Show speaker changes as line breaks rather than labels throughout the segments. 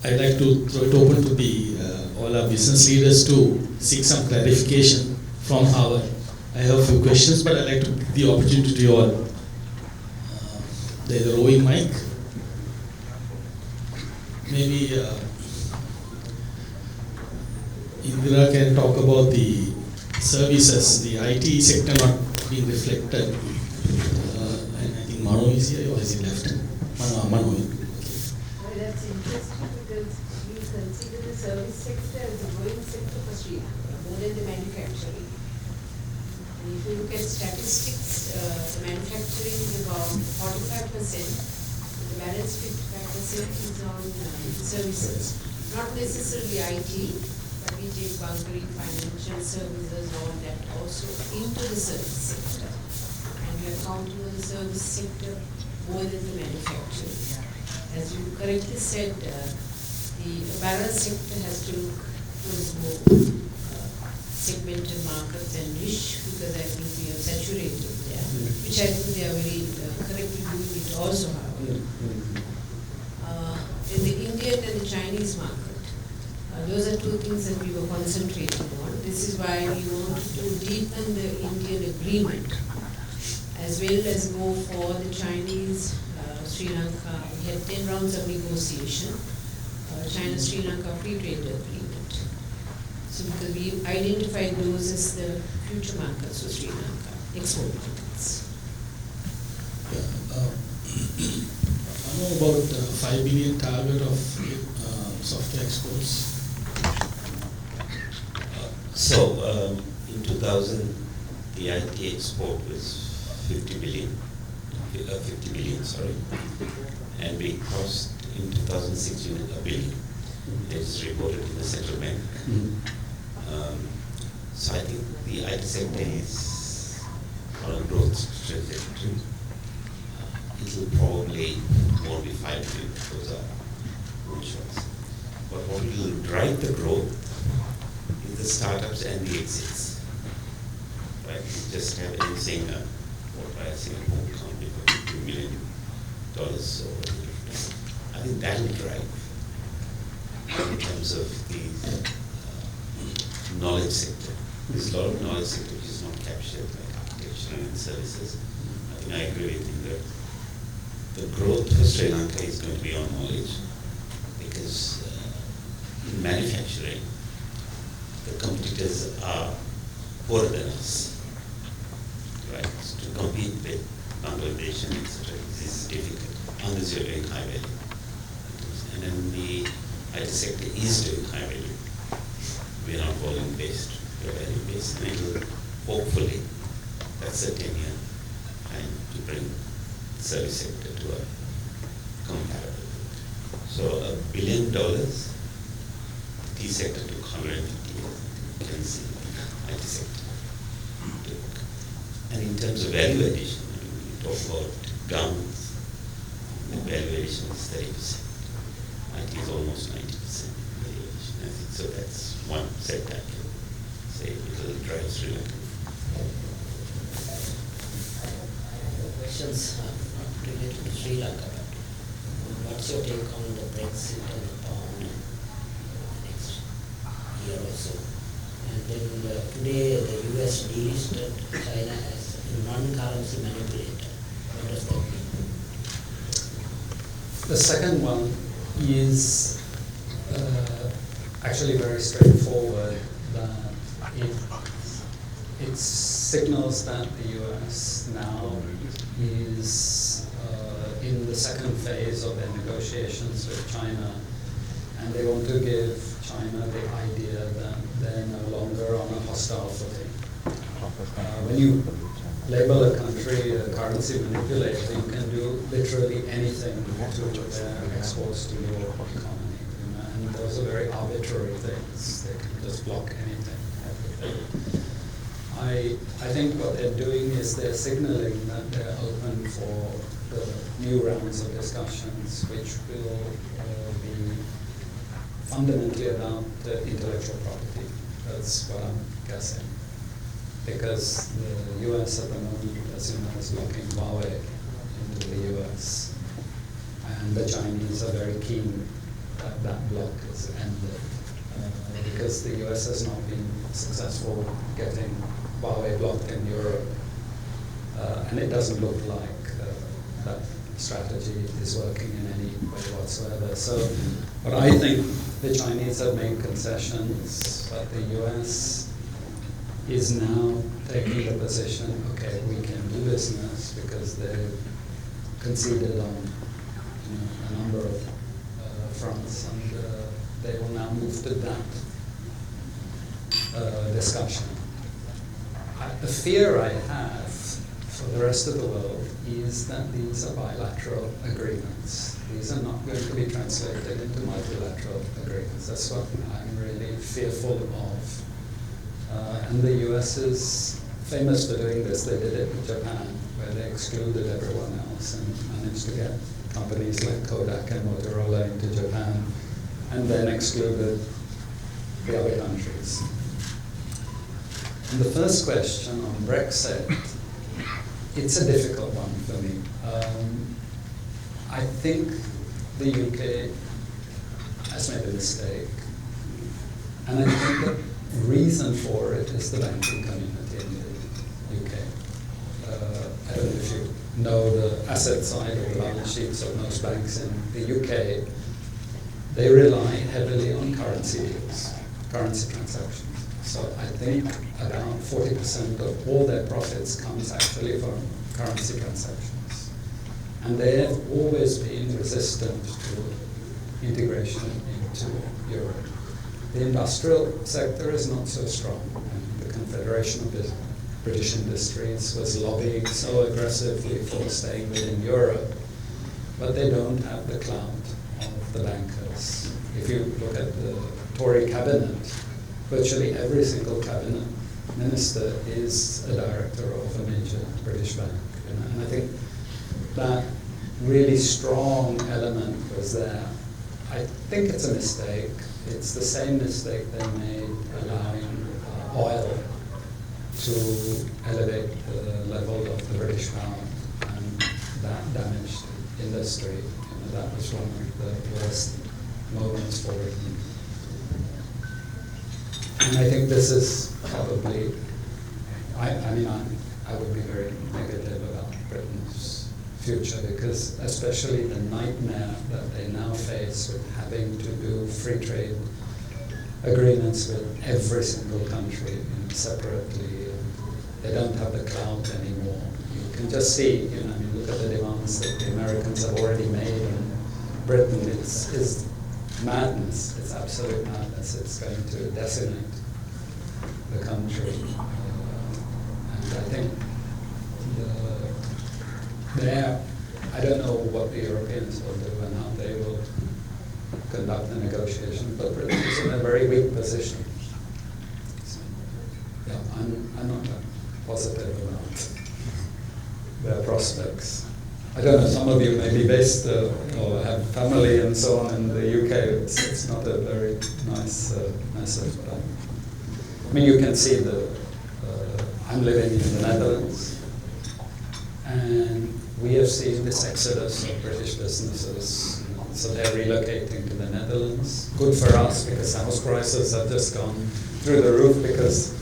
I'd like to throw it open to the all our business leaders to seek some clarification from Harvard. I have a few questions, but I'd like to give the opportunity to you all. There's a roving mic. Maybe Indira can talk about the services, the IT sector not being reflected. And I think Mano is here, or has he left? Mano.
Well, that's interesting because we consider the service sector as a growing sector for Sri Lanka, more than the manufacturing. And if you look at statistics, the manufacturing is about 45%, the balance 55% is on services. Not necessarily IT, but we take bunkering, financial services, all that also into the service sector. And we are counting on the service sector more than the manufacturing. As you correctly said, the apparel sector has to look towards more segmented markets and niche, because I think we are saturated there, which I think they are very correctly doing it also, however. In the Indian and the Chinese market, those are two things that we were concentrating on. This is why we wanted to deepen the Indian agreement, as well as go for the Chinese, Sri Lanka. We had 10 rounds of negotiation, China-Sri Lanka free trade agreement. So because we identified those as the future markets for Sri Lanka, export markets.
I know about 5 billion target of software exports.
In 2000, the IT export was 50 billion, and we crossed in 2016 a billion. It is reported in the central bank. So I think the IT sector is on a growth trajectory. It will probably won't be 5 billion, those are moonshots. But what will drive the growth is the startups and the exits. Right? You just have anything, what I think won't count before $2 million or I think that will drive in terms of the knowledge sector. There's a lot of knowledge sector which is not captured, like architecture and services. I think I agree with you that the growth for Sri Lanka is going to be on knowledge, because in manufacturing, the competitors are poorer than us. Right? So to compete with Bangladesh and etc. is difficult unless you're doing high value. And then the IT sector is doing high value. We're not volume based, we're value based, and it will hopefully, that's a 10-year time to bring the service sector to a comparable. So $1 billion, T sector took 150 years, you can see IT sector took. And in terms of value addition, when you talk about garments, the value addition is 30%. IT is almost 90% value addition. I think so that's one sector I can say it will drive Sri Lanka.
Questions not related to Sri Lanka, but what's your take on the Brexit and the pound next year or so? And then today the US delisted China as a non-currency manipulator. What does that mean?
The second one is actually very straightforward, that it signals that the US now is in the second phase of their negotiations with China, and they want to give China the idea that they're no longer on a hostile footing. When you label a country a currency manipulator, you can do literally anything to their exports to your economy. And those are very arbitrary things. They can just block anything, everything. I think what they're doing is they're signaling that they're open for the new rounds of discussions, which will be fundamentally about intellectual property. That's what I'm guessing. Because the US at the moment, as you know, is blocking Huawei into the US. And the Chinese are very keen that block is ended. Because the US has not been successful getting Huawei blocked in Europe. And it doesn't look like that strategy is working in any way whatsoever. So what I think the Chinese have made concessions, but the US is now taking the position, okay, we can do business because they've conceded on a number of fronts, and they will now move to that discussion. The fear I have for the rest of the world is that these are bilateral agreements. These are not going to be translated into multilateral agreements. That's what I'm really fearful of. And the US is famous for doing this. They did it in Japan, where they excluded everyone else and managed to get companies like Kodak and Motorola into Japan, and then excluded the other countries. And the first question on Brexit, it's a difficult one for me. I think the UK has made a mistake, and I think the reason for it is the banking community in the UK. I don't know if you know the asset side of the balance sheets of most banks in the UK. They rely heavily on currency deals, currency transactions. So I think about 40% of all their profits comes actually from currency transactions. And they have always been resistant to integration into Europe. The industrial sector is not so strong. And the Confederation of British Industries was lobbying so aggressively for staying within Europe, but they don't have the clout of the bankers. If you look at the Tory cabinet, virtually every single cabinet minister is a director of a major British bank. And I think that really strong element was there. I think it's a mistake. It's the same mistake they made allowing oil to elevate the level of the British pound, and that damaged industry. That was one of the worst moments for Britain. And I think this is probably, I would be very negative about Britain's future, because especially the nightmare that they now face with having to do free trade agreements with every single country separately. They don't have the clout anymore. You can just see, look at the demands that the Americans have already made in Britain. It's madness. It's absolute madness. It's going to decimate the country. And I think I don't know what the Europeans will do and how they will conduct the negotiation, but Britain is in a very weak position. So, yeah, I'm not positive about their prospects. I don't know, some of you may be based or have family and so on in the UK. It's not a very nice message, but you can see I'm living in the Netherlands, and we have seen this exodus of British businesses. So they're relocating to the Netherlands. Good for us, because house prices have just gone through the roof because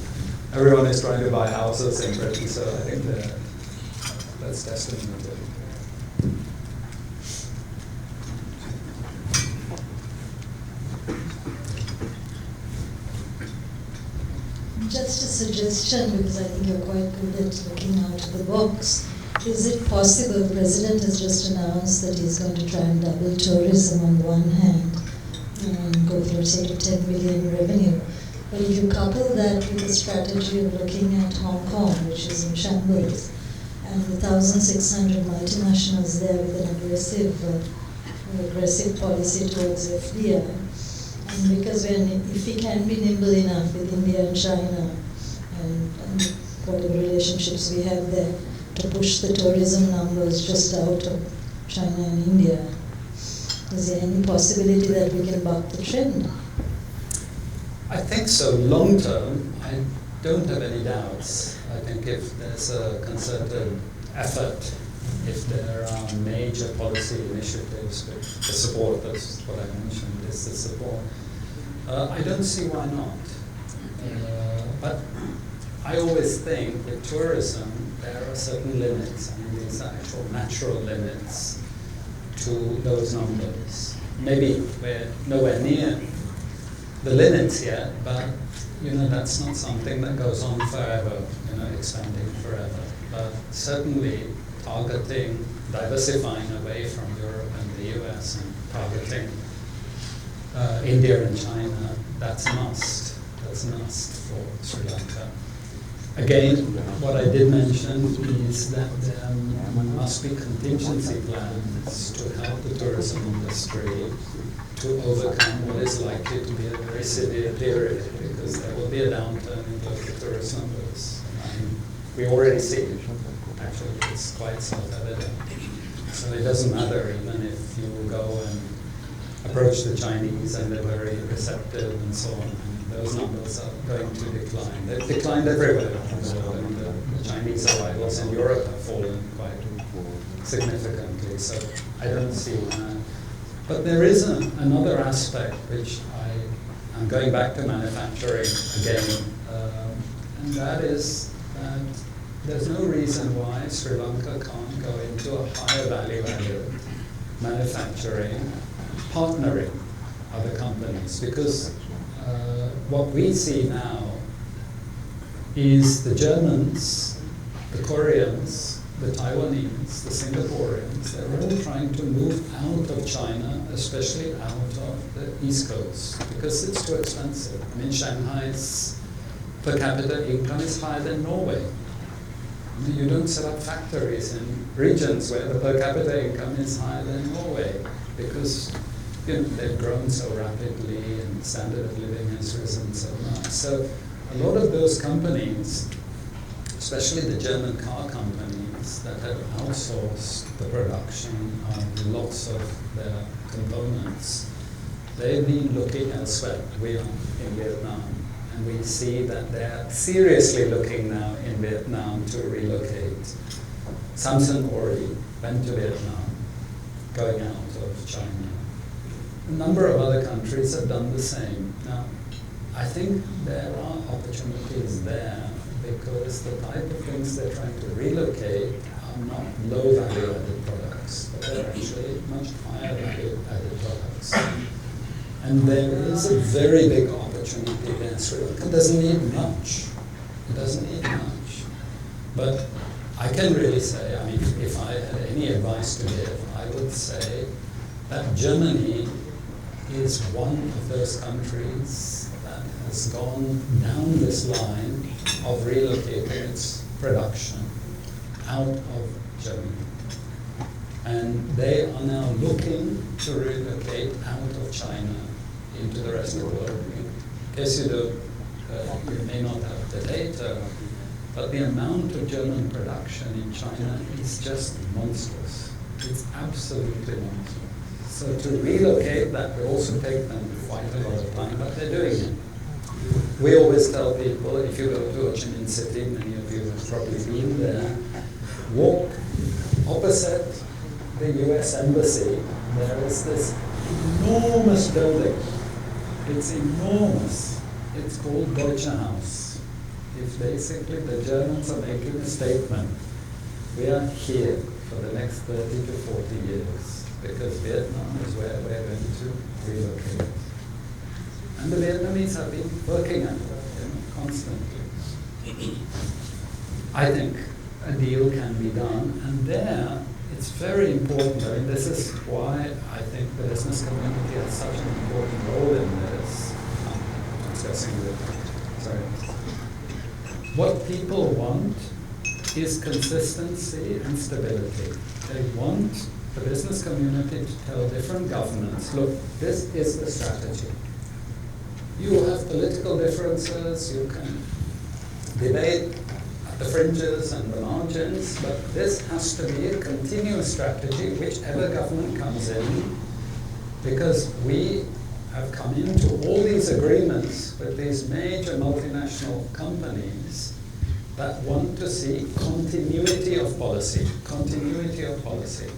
everyone is trying to buy houses in Britain. So I think that's destiny.
Just a suggestion, because I think you're quite good at looking out of the box. Is it possible, the President has just announced that he's going to try and double tourism on the one hand and go for sort of 10 billion revenue. But if you couple that with the strategy of looking at Hong Kong, which is in shambles, and the 1,600 multinationals there with an aggressive policy towards FDI, and because if we can be nimble enough with India and China and whatever relationships we have there, to push the tourism numbers just out of China and India, is there any possibility that we can buck the trend?
I think so. Long term, I don't have any doubts. I think if there's a concerted effort if there are major policy initiatives, but the support, that's what I mentioned, is the support. I don't see why not. But I always think with tourism, there are certain limits. I mean, these are actual natural limits to those numbers. Maybe we're nowhere near the limits yet, but that's not something that goes on forever, expanding forever. But certainly targeting, diversifying away from Europe and the US and targeting India and China, that's a must. That's a must for Sri Lanka. Again, what I did mention is that there must be contingency plans to help the tourism industry to overcome what is likely to be a very severe period, because there will be a downturn in local tourist numbers. We already see it. Actually, it's quite self-evident. So it doesn't matter even if you go and approach the Chinese and they're very receptive and so on. Those numbers are going to decline. They've declined everywhere. The Chinese arrivals in Europe have fallen quite significantly, so I don't see why. But there is another aspect which I'm going back to manufacturing again, and that is that there's no reason why Sri Lanka can't go into a higher value-added manufacturing, partnering other companies, because what we see now is the Germans, the Koreans, the Taiwanese, the Singaporeans, they're all trying to move out of China, especially out of the East Coast, because it's too expensive. I mean, Shanghai's per capita income is higher than Norway. I mean, you don't set up factories in regions where the per capita income is higher than Norway, because they've grown so rapidly and the standard of living has risen so much. So a lot of those companies, especially the German car companies that have outsourced the production of lots of their components, they've been looking elsewhere. We are in Vietnam, and we see that they're seriously looking now in Vietnam to relocate. Samsung already went to Vietnam, going out of China. A number of other countries have done the same. Now, I think there are opportunities there because the type of things they're trying to relocate are not low value-added products, but they're actually much higher value-added products. And there is a very big opportunity there. Sri Lanka doesn't need much. It doesn't need much. But I can really say, I mean, if I had any advice to give, I would say that Germany is one of those countries that has gone down this line of relocating its production out of Germany. And they are now looking to relocate out of China into the rest of the world. In case you may not have the data, but the amount of German production in China is just monstrous. It's absolutely monstrous. So to relocate that will also take them quite a lot of time, but they're doing it. We always tell people, if you go to Ho Chi Minh City, many of you have probably been there, walk opposite the US Embassy, there is this enormous building. It's enormous. It's called Deutsche Haus. It's basically the Germans are making a statement. We are here for the next 30 to 40 years because Vietnam is where we're going to relocate. And the Vietnamese have been working at it constantly. I think a deal can be done, and there it's very important. I mean, this is why I think the business community has such an important role in this. I'm discussing with, sorry. What people want is consistency and stability. They want the business community to tell different governments, look, this is the strategy. You will have political differences, you can debate at the fringes and the margins, but this has to be a continuous strategy, whichever government comes in, because we have come into all these agreements with these major multinational companies that want to see continuity of policy, continuity of policy.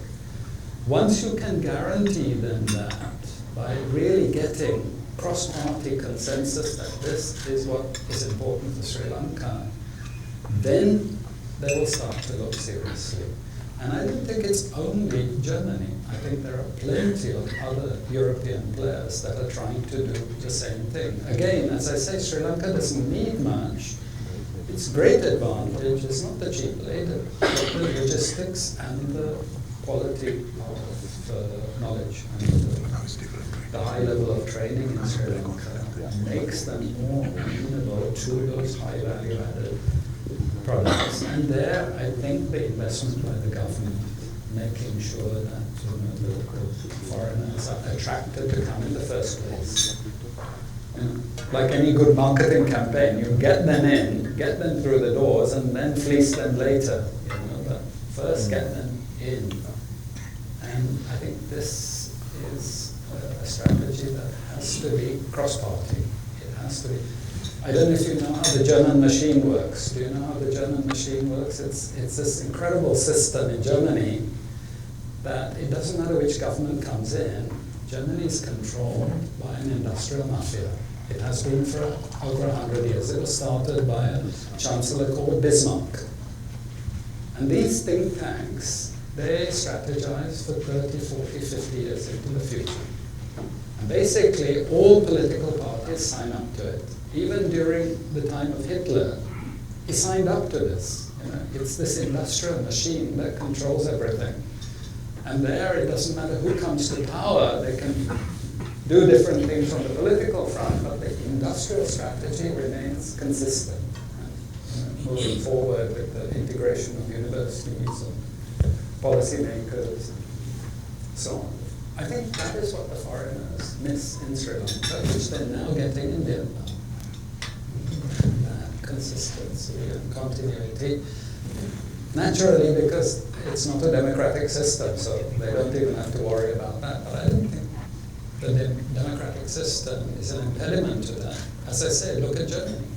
Once you can guarantee them that by really getting cross-party consensus that this is what is important for Sri Lanka, then they will start to look seriously. And I don't think it's only Germany. I think there are plenty of other European players that are trying to do the same thing. Again, as I say, Sri Lanka doesn't need much. Its great advantage is not the cheap labor, but the logistics and the quality of knowledge and the high level of training in Sri Lanka makes them more amenable to those high value added products. And there, I think the investment by the government, making sure that the foreigners are attracted to come in the first place. Like any good marketing campaign, you get them in, get them through the doors, and then fleece them later. But first get them in. And I think this is a strategy that has to be cross-party. It has to be. I don't know if you know how the German machine works. Do you know how the German machine works? It's this incredible system in Germany that it doesn't matter which government comes in, Germany is controlled by an industrial mafia. It has been for over 100 years. It was started by a chancellor called Bismarck. And these think tanks, they strategize for 30, 40, 50 years into the future. And basically, all political parties sign up to it. Even during the time of Hitler, he signed up to this. It's this industrial machine that controls everything. And there, it doesn't matter who comes to power, they can do different things on the political front, but the industrial strategy remains consistent. Moving forward with the integration of universities and policymakers and so on. I think that is what the foreigners miss in Sri Lanka, which they're now getting in Vietnam. That consistency and continuity. Naturally, because it's not a democratic system, so they don't even have to worry about that. But I don't think the democratic system is an impediment to that. As I say, look at Germany.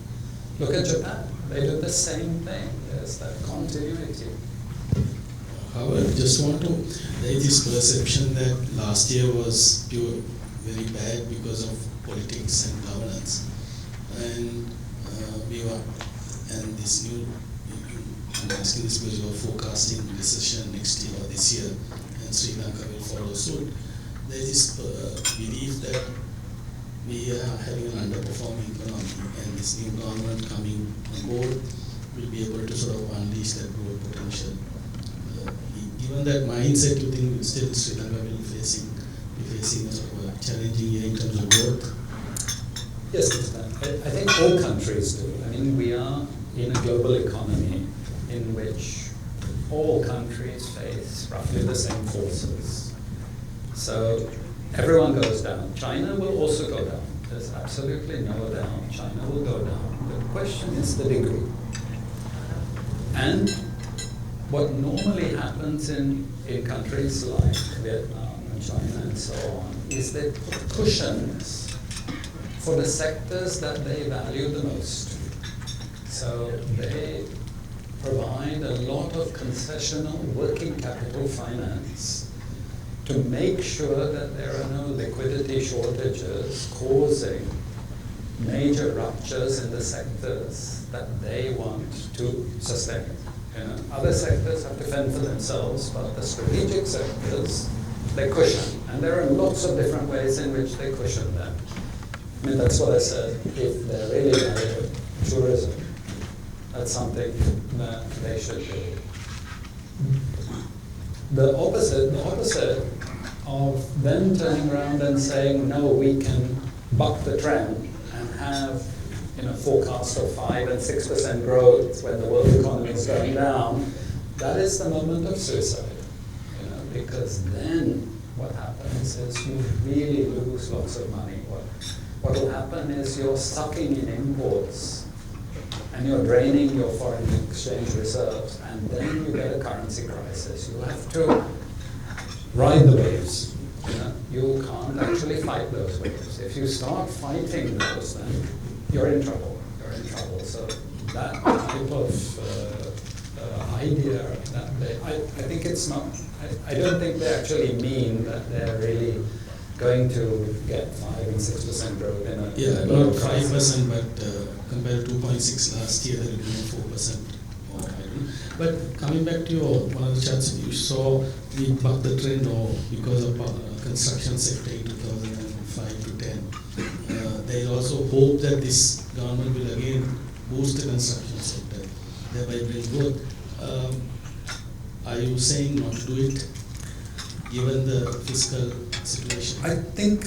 Look at Japan. They do the same thing. There's that continuity.
However, just want to, there is this perception that last year was very bad because of politics and governance. And and this new, I'm asking this because you are forecasting recession next year or this year, and Sri Lanka will follow suit. There is this belief that we are having an underperforming economy, and this new government coming on board will be able to sort of unleash that growth potential. Given that mindset, you think still Sri Lanka will be facing a sort of a challenging year in terms of growth?
Yes, I think all countries do. I mean, we are in a global economy in which all countries face roughly the same forces. So everyone goes down. China will also go down. There's absolutely no doubt China will go down. The question is the degree. And what normally happens in countries like Vietnam and China and so on is they put cushions for the sectors that they value the most. So they provide a lot of concessional working capital finance to make sure that there are no liquidity shortages causing major ruptures in the sectors that they want to sustain. Other sectors have to fend for themselves, but the strategic sectors, they cushion. And there are lots of different ways in which they cushion them. I mean, that's what I said. If they're really valuing tourism, that's something that they should do. The opposite of them turning around and saying, no, we can buck the trend and have forecast of 5 and 6% growth when the world economy is going down, that is the moment of suicide. Because then what happens is you really lose lots of money. What will happen is you're sucking in imports and you're draining your foreign exchange reserves, and then you get a currency crisis. You have to ride the waves. You can't actually fight those waves. If you start fighting those, then you're in trouble. So that type of idea that I think it's not, I don't think they actually mean that they're really going to get 5 and 6% growth in a
Yeah,
global
not
crisis.
5%, but compared to 2.6 last year, there will be 4% more. I don't know. But coming back to your one of the charts, you saw we bucked the trend or because of construction sector in 2005 to 10. There is also hope that this government will again boost the construction sector, thereby bring growth. Are you saying not to do it, given the fiscal situation?
I think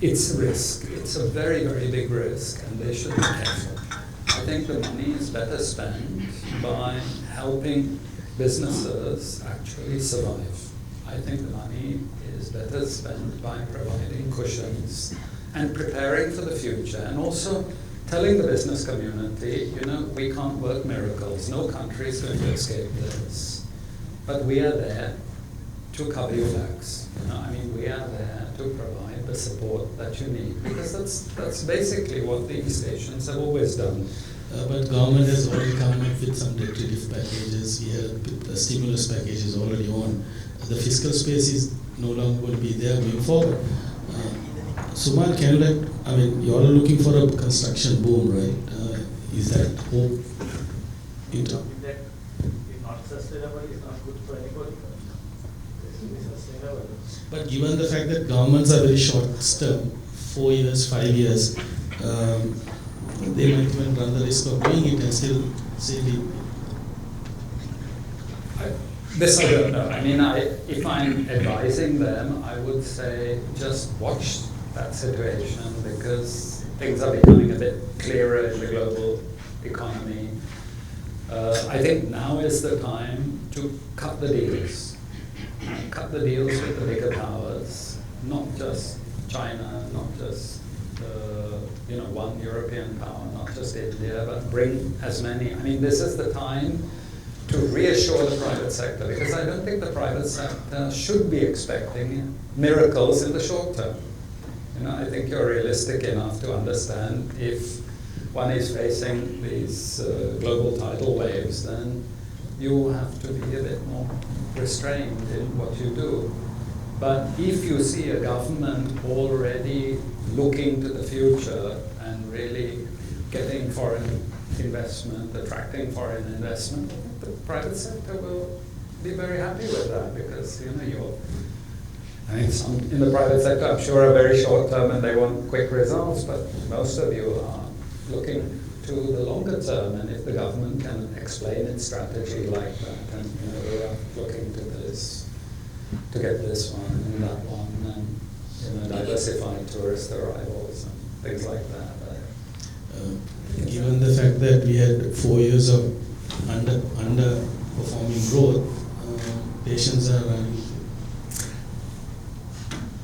it's a risk. It's a very, very big risk, and they should be careful. I think the money is better spent by helping businesses actually survive. I think the money is better spent by providing cushions and preparing for the future, and also telling the business community, you know, we can't work miracles. No country is going to escape this. But we are there to cover your backs. You know, I mean, we are there to provide the support that you need, because that's basically what the East Asians have always done.
But government has already come up with some debt relief packages. We have the stimulus packages already on. The fiscal space is no longer going to be there going forward. Suman, can you I mean, you all are looking for a construction boom, right? Is that hope?
That is not sustainable, is not good for anybody. It should be sustainable.
But given the fact that governments are very short term, 4 years, 5 years, they might even run the risk of doing it and still say
This I don't know. I mean, if I'm advising them, I would say just watch that situation, because things are becoming a bit clearer in the global economy. I think now is the time to cut the deals. Cut the deals with the bigger powers, not just China, not just one European power, not just India, but bring as many. I mean, this is the time to reassure the private sector, because I don't think the private sector should be expecting miracles in the short term. You know, I think you're realistic enough to understand if one is facing these global tidal waves, then you have to be a bit more restrained in what you do. But if you see a government already looking to the future and really getting foreign investment, attracting foreign investment, the private sector will be very happy with that, because some in the private sector, I'm sure, are very short term and they want quick results, but most of you are looking to the longer term, and if the government can explain its strategy like that, and we are looking to this, to get this one and that one, and diversified tourist arrivals and things like that.
Given the fact that we had 4 years of underperforming growth, patients are running.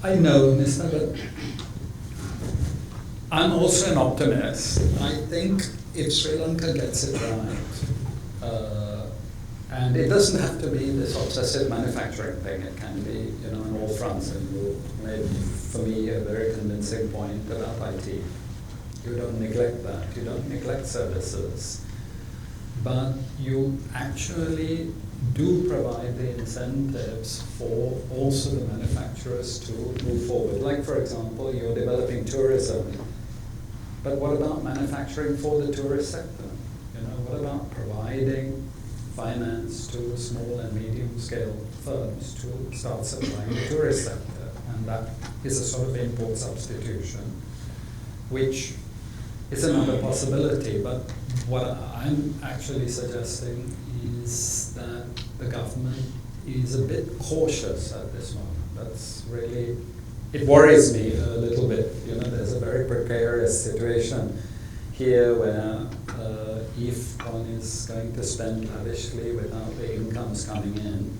I know, Mr. But I'm also an optimist. I think if Sri Lanka gets it right, and it doesn't have to be this obsessive manufacturing thing, it can be, on all fronts, and you made, for me, a very convincing point about IT. You don't neglect that, you don't neglect services, but you actually do provide the incentives for also the manufacturers to move forward. Like, for example, you're developing tourism, but what about manufacturing for the tourist sector? What about providing finance to small and medium-scale firms to start supplying the tourist sector? And that is a sort of import substitution, which is another possibility. But what I'm actually suggesting is that the government is a bit cautious at this moment. That's really, it worries me a little bit. There's a very precarious situation here where if one is going to spend lavishly without the incomes coming in.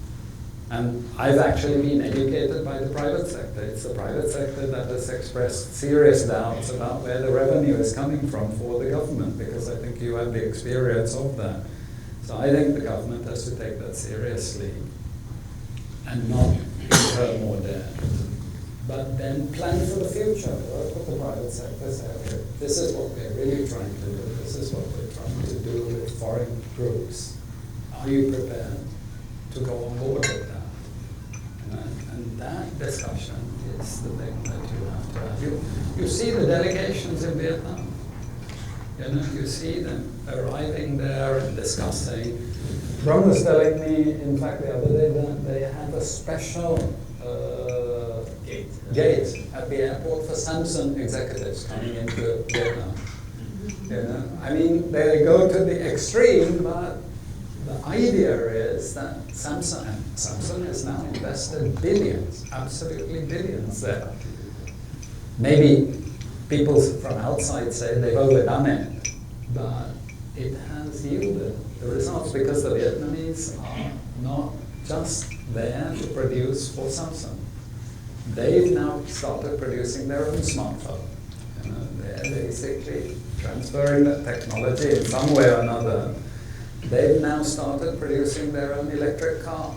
And I've actually been educated by the private sector. It's the private sector that has expressed serious doubts about where the revenue is coming from for the government, because I think you have the experience of that. So I think the government has to take that seriously and not incur more debt. But then plan for the future. Work with the private sector. Say, okay, this is what we're really trying to do. This is what we're trying to do with different groups. Are you prepared to go on board with that? And that discussion is the thing that you have to have. You see the delegations in Vietnam. You see them arriving there and discussing. Ron was telling me, in fact, the other day that they have a special gate at the airport for Samsung executives coming into Vietnam. I mean, they go to the extreme, but the idea is that Samsung has now invested billions, absolutely billions there. Maybe people from outside say they've overdone it, but it has yielded the results because the Vietnamese are not just there to produce for Samsung. They've now started producing their own smartphone. They're basically transferring that technology in some way or another. They've now started producing their own electric car.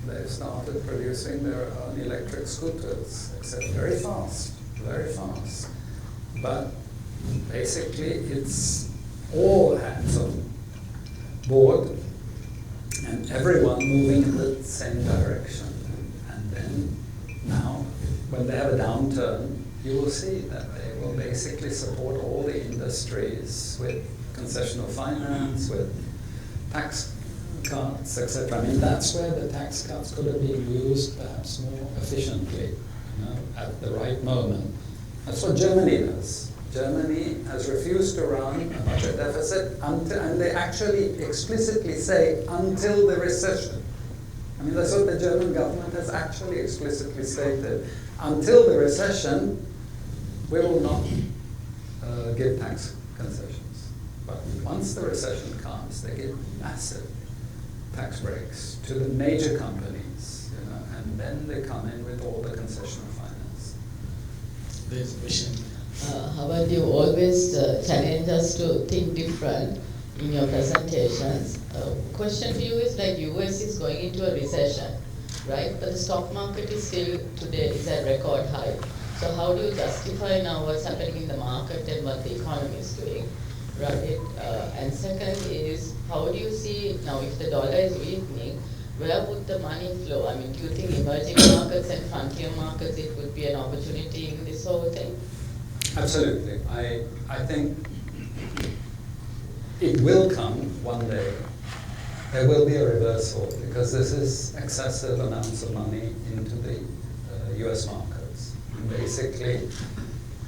They've started producing their own electric scooters, etc. Very fast, very fast. But basically, it's all hands on board and everyone moving in the same direction. And then now, when they have a downturn, you will see that they will basically support all the industries with concessional finance, with tax cuts, etc. I mean, that's where the tax cuts could have been used perhaps more efficiently, at the right moment. That's what Germany does. Germany has refused to run a budget deficit until, and they actually explicitly say, until the recession. I mean, that's what the German government has actually explicitly stated. Until the recession, we will not give tax concessions. But once the recession comes, they give massive tax breaks to the major companies, and then they come in with all the concessional finance.
There's a question.
However, you always challenge us to think different in your presentations. Question for you is like US is going into a recession, right? But the stock market is still today is at record high. So how do you justify now what's happening in the market and what the economy is doing, right? And second is, how do you see now if the dollar is weakening, where would the money flow? I mean, do you think emerging markets and frontier markets, it would be an opportunity in this whole thing?
Absolutely. I think it will come one day. There will be a reversal because this is excessive amounts of money into the US markets. And basically,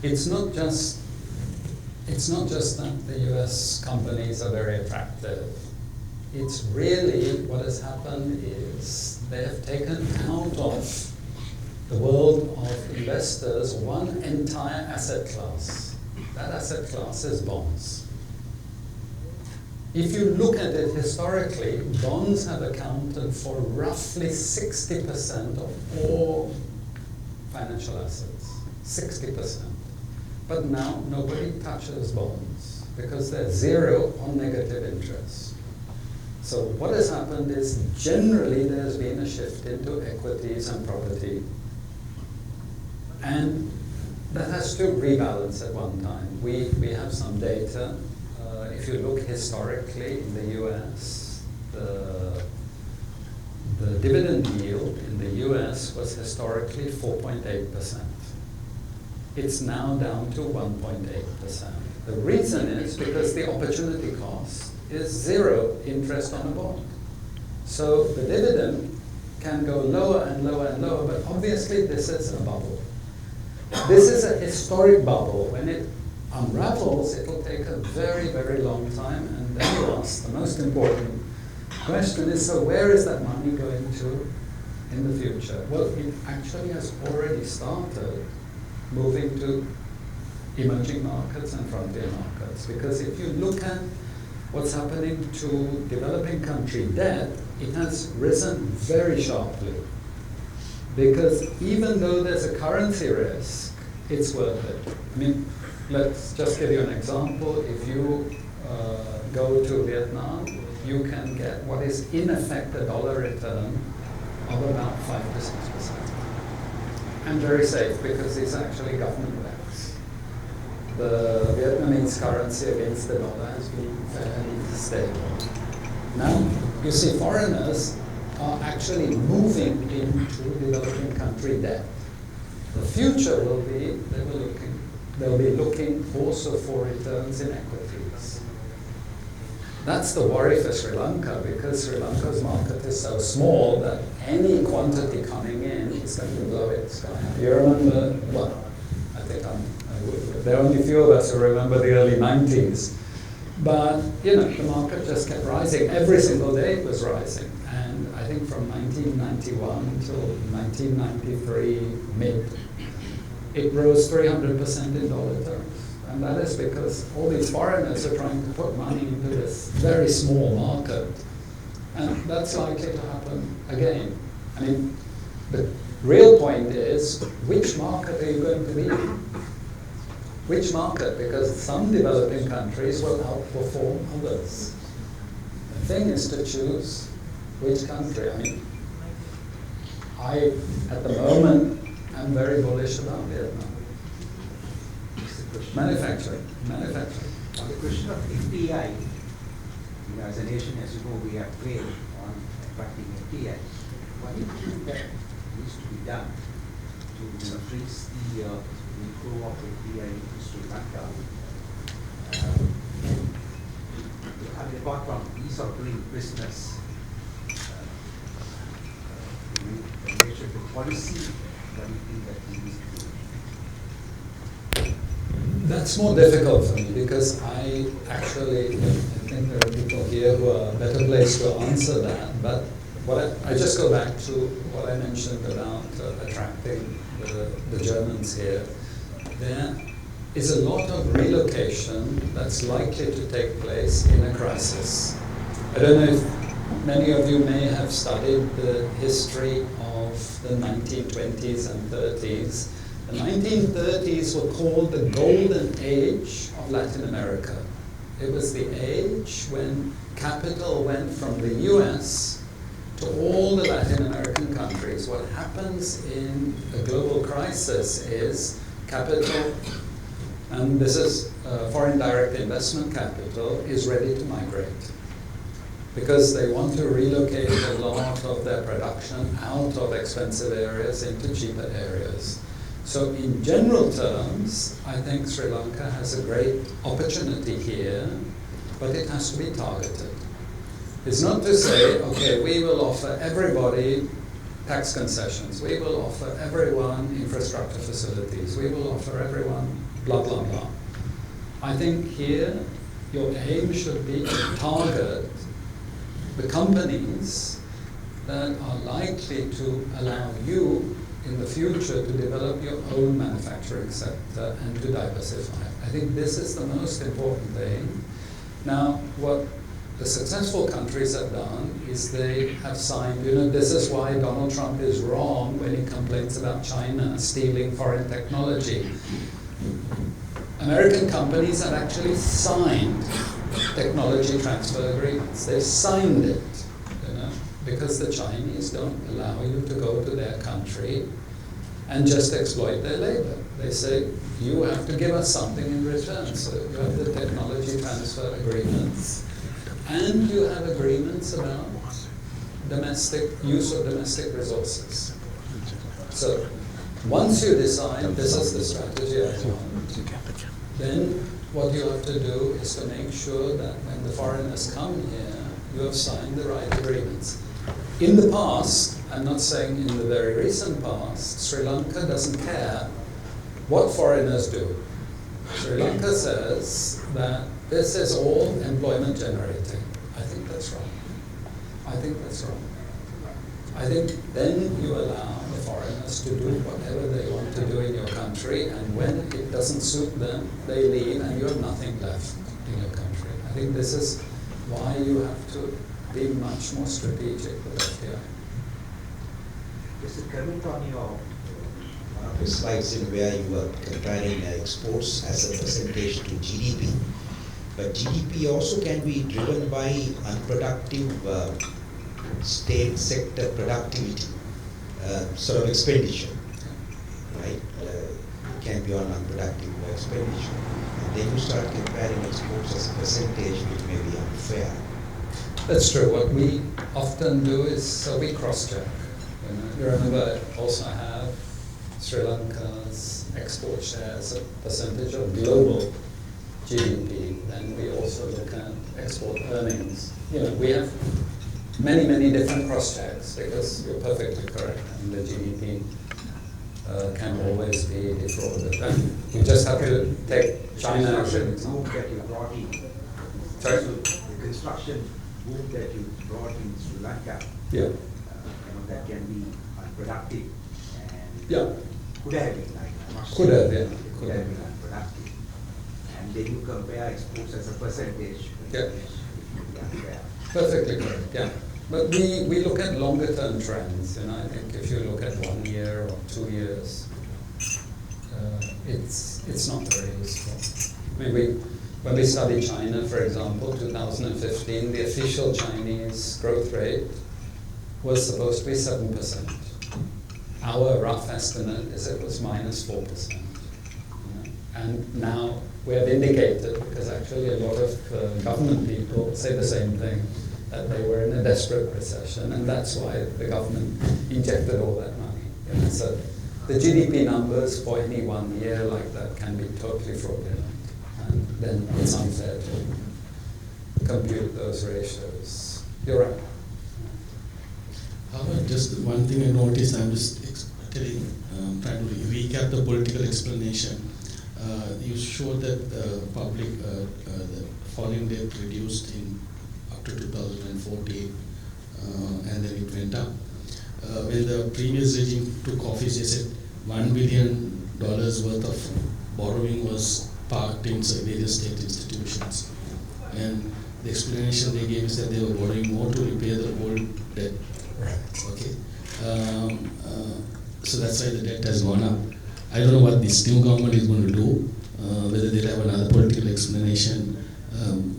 it's not just that the US companies are very attractive. It's really what has happened is they have taken out of the world of investors one entire asset class. That asset class is bonds. If you look at it historically, bonds have accounted for roughly 60% of all financial assets. 60%. But now nobody touches bonds because they're zero on negative interest. So what has happened is generally there's been a shift into equities and property. And that has to rebalance at one time. We have some data. If you look historically in the US, the dividend yield in the US was historically 4.8%. It's now down to 1.8%. The reason is because the opportunity cost is zero interest on a bond. So the dividend can go lower and lower and lower, but obviously this is a bubble. This is a historic bubble. When it unravels, it will take a very, very long time, and then you ask the most important question is, so where is that money going to in the future? Well, it actually has already started moving to emerging markets and frontier markets, because if you look at what's happening to developing country debt, it has risen very sharply. Because even though there's a currency risk, it's worth it. I mean, let's just give you an example. If you go to Vietnam, you can get what is in effect a dollar return of about 5 to 6%. And very safe, because these are actually government backs. The Vietnamese currency against the dollar has been fairly stable. Now, you see, foreigners are actually moving into developing country debt. The future will be they'll be looking also for returns in equities. That's the worry for Sri Lanka, because Sri Lanka's market is so small that any quantity coming in is going to blow its sky. You remember, well, I think there are only a few of us who remember the early 90s. But, you know, the market just kept rising. Every single day it was rising. And I think from 1991 until 1993 mid, it rose 300% in dollar terms. And that is because all these foreigners are trying to put money into this very small market. And that's likely to happen again. I mean, the real point is, which market are you going to be in? Which market? Because some developing countries will outperform others. The thing is to choose which country. I mean, at the moment, I'm very bullish about Vietnam. Manufacturing.
On the question of FDI, as a nation, as you know, we have failed on attracting FDI. What do you think that needs to be done to increase the inflow of FDI into Sri Lanka? I mean, apart from ease of doing business, the nature of the policy, what do you think that needs to be?
That's more difficult for me, because I think there are people here who are better placed to answer that. But I just go back to what I mentioned about attracting the Germans here. There is a lot of relocation that's likely to take place in a crisis. I don't know if many of you may have studied the history of the 1920s and 30s. The 1930s were called the golden age of Latin America. It was the age when capital went from the US to all the Latin American countries. What happens in a global crisis is capital, and this is foreign direct investment capital, is ready to migrate, because they want to relocate a lot of their production out of expensive areas into cheaper areas. So in general terms, I think Sri Lanka has a great opportunity here, but it has to be targeted. It's not to say, okay, we will offer everybody tax concessions, we will offer everyone infrastructure facilities, we will offer everyone blah, blah, blah. I think here, your aim should be to target the companies that are likely to allow you in the future to develop your own manufacturing sector and to diversify. I think this is the most important thing. Now, what the successful countries have done is they have signed, this is why Donald Trump is wrong when he complains about China stealing foreign technology. American companies have actually signed technology transfer agreements. They've signed it. Because the Chinese don't allow you to go to their country and just exploit their labor. They say, you have to give us something in return. So you have the technology transfer agreements, and you have agreements about use of domestic resources. So once you decide this is the strategy I want, then what you have to do is to make sure that when the foreigners come here, you have signed the right agreements. In the past, I'm not saying in the very recent past, Sri Lanka doesn't care what foreigners do. Sri Lanka says that this is all employment generating. I think that's wrong. I think then you allow the foreigners to do whatever they want to do in your country, and when it doesn't suit them, they leave and you have nothing left in your country. I think this is why you have to be much more strategic with FDI.
Just a comment on one
of the slides in where you were comparing exports as a percentage to GDP. But GDP also can be driven by unproductive state sector productivity, sort of expenditure, right? It can be on unproductive expenditure. And then you start comparing exports as a percentage, which may be unfair.
That's true. What we often do is we cross-check. You remember also have Sri Lanka's export share as a percentage of global GDP. Then we also look at export earnings. We have many different cross-checks because you're perfectly correct. And the GDP can always be defrauded. And you just have to take China as an example.
That you brought in.
Sorry?
The construction boom that you brought in Sri Lanka.
Yeah.
That can be unproductive and
Yeah.
could have been
Could have, yeah.
Could have been unproductive. And then you compare exports as a percentage.
Yeah.
It could be unfair.
Perfectly correct, yeah. But we look at longer term trends, I think if you look at 1 year or 2 years, it's not very useful. I mean, when we study China, for example, 2015, the official Chinese growth rate was supposed to be 7%. Our rough estimate is it was minus 4%. And now we have indicated, because actually a lot of government people say the same thing, that they were in a desperate recession, and that's why the government injected all that money. So the GDP numbers for any 1 year like that can be totally fraudulent, and then it's unfair to compute those ratios. You're right.
However, just one thing I noticed, I'm just trying to recap the political explanation. You showed that the public, the foreign debt reduced in up to 2014, and then it went up. When the previous regime took office, they said $1 billion worth of borrowing was parked in various state institutions, and the explanation they gave is that they were borrowing more to repay the old debt.
Right.
Okay. So that's why the debt has gone up. I don't know what this new government is going to do, whether they'll have another political explanation.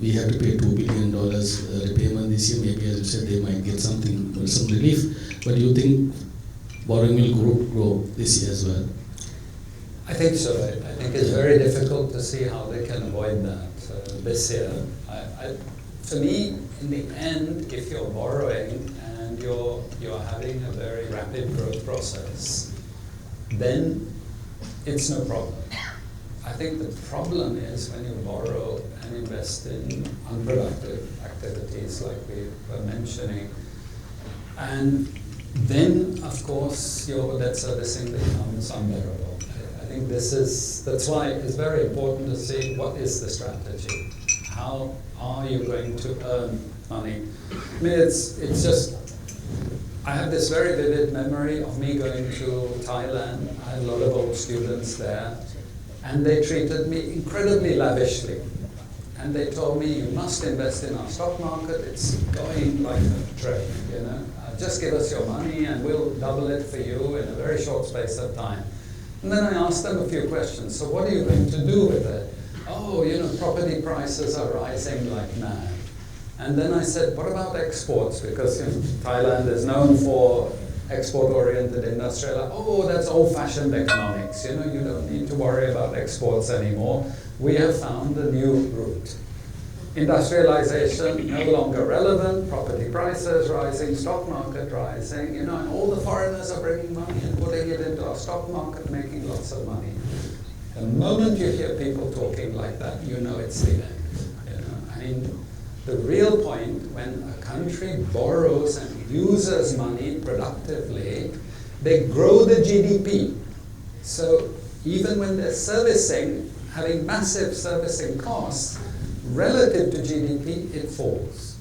We have to pay $2 billion repayment this year. Maybe, as you said, they might get some relief. But do you think borrowing will grow this year as well?
I think so. I think it's very difficult to see how they can avoid that this year. For me, in the end, if you're borrowing and you're having a very rapid growth process, then it's no problem. I think the problem is when you borrow and invest in unproductive activities like we were mentioning, and then, of course, your debt servicing becomes unbearable. I think that's why it's very important to see what is the strategy. How are you going to earn money? I mean, it's just, I have this very vivid memory of me going to Thailand. I had a lot of old students there, and they treated me incredibly lavishly. And they told me, you must invest in our stock market, it's going like a train, just give us your money and we'll double it for you in a very short space of time. And then I asked them a few questions. So what are you going to do with it? Oh, property prices are rising like mad. And then I said, what about exports? Because Thailand is known for export-oriented industrial. Oh, that's old-fashioned economics. You don't need to worry about exports anymore. We have found a new route. Industrialization no longer relevant, property prices rising, stock market rising, and all the foreigners are bringing money and putting it into our stock market, making lots of money. The moment you hear people talking like that, it's the end. I mean, the real point when a country borrows and uses money productively, they grow the GDP. So even when they're servicing, having massive servicing costs, relative to GDP, it falls.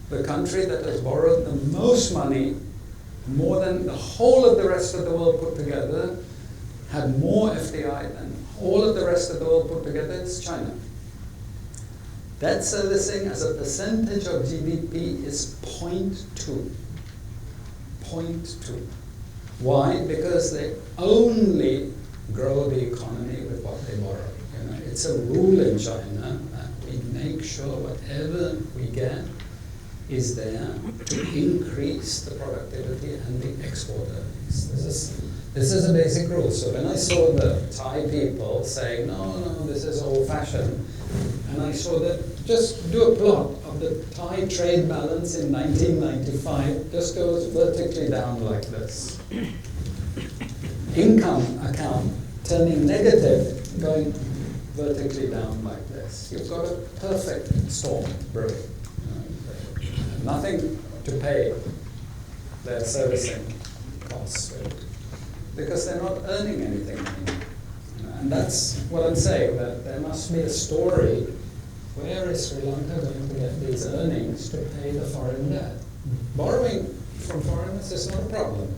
The country that has borrowed the most money, more than the whole of the rest of the world put together, had more FDI than all of the rest of the world put together, it's China. Debt servicing as a percentage of GDP is 0.2. 0.2. Why? Because they only grow the economy with what they borrow. It's a rule in China that we make sure whatever we get is there to increase the productivity and the export earnings. This is a basic rule. So when I saw the Thai people saying, no, this is old-fashioned, and I saw that just do a plot of the Thai trade balance in 1995, just goes vertically down like this. Income account turning negative, going vertically down like this. You've got a perfect storm brewing. Nothing to pay their servicing costs with, because they're not earning anything anymore. And that's what I'm saying, that there must be a story. Where is Sri Lanka going to get these earnings to pay the foreign debt? Borrowing from foreigners is not a problem.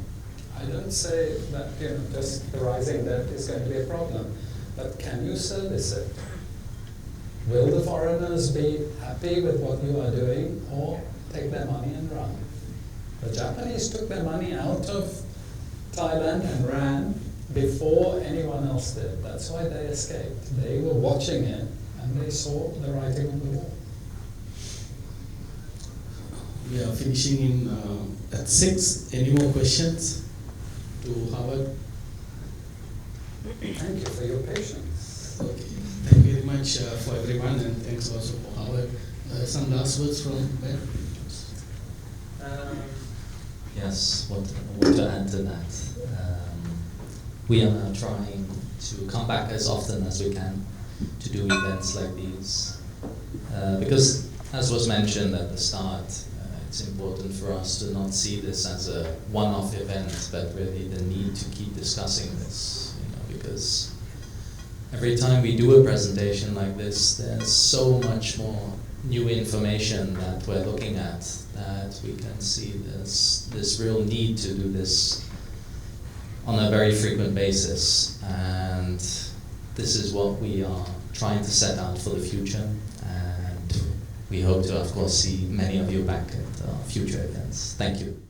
I don't say that just the rising debt is going to be a problem, but can you service it? Will the foreigners be happy with what you are doing, or take their money and run? The Japanese took their money out of Thailand and ran before anyone else did. That's why they escaped. They were watching it and they saw the writing on the wall.
We are finishing in at 6. Any more questions to Howard?
Thank you for your patience.
Okay. Thank you very much for everyone, and thanks also for Howard. Some last words from Ben?
Yes, what to add to that? We are now trying to come back as often as we can to do events like these. Because, as was mentioned at the start, it's important for us to not see this as a one-off event, but really the need to keep discussing this, because every time we do a presentation like this, there's so much more new information that we're looking at, that we can see this real need to do this on a very frequent basis. And this is what we are trying to set out for the future, and we hope to, of course, see many of you back at future events. Thank you.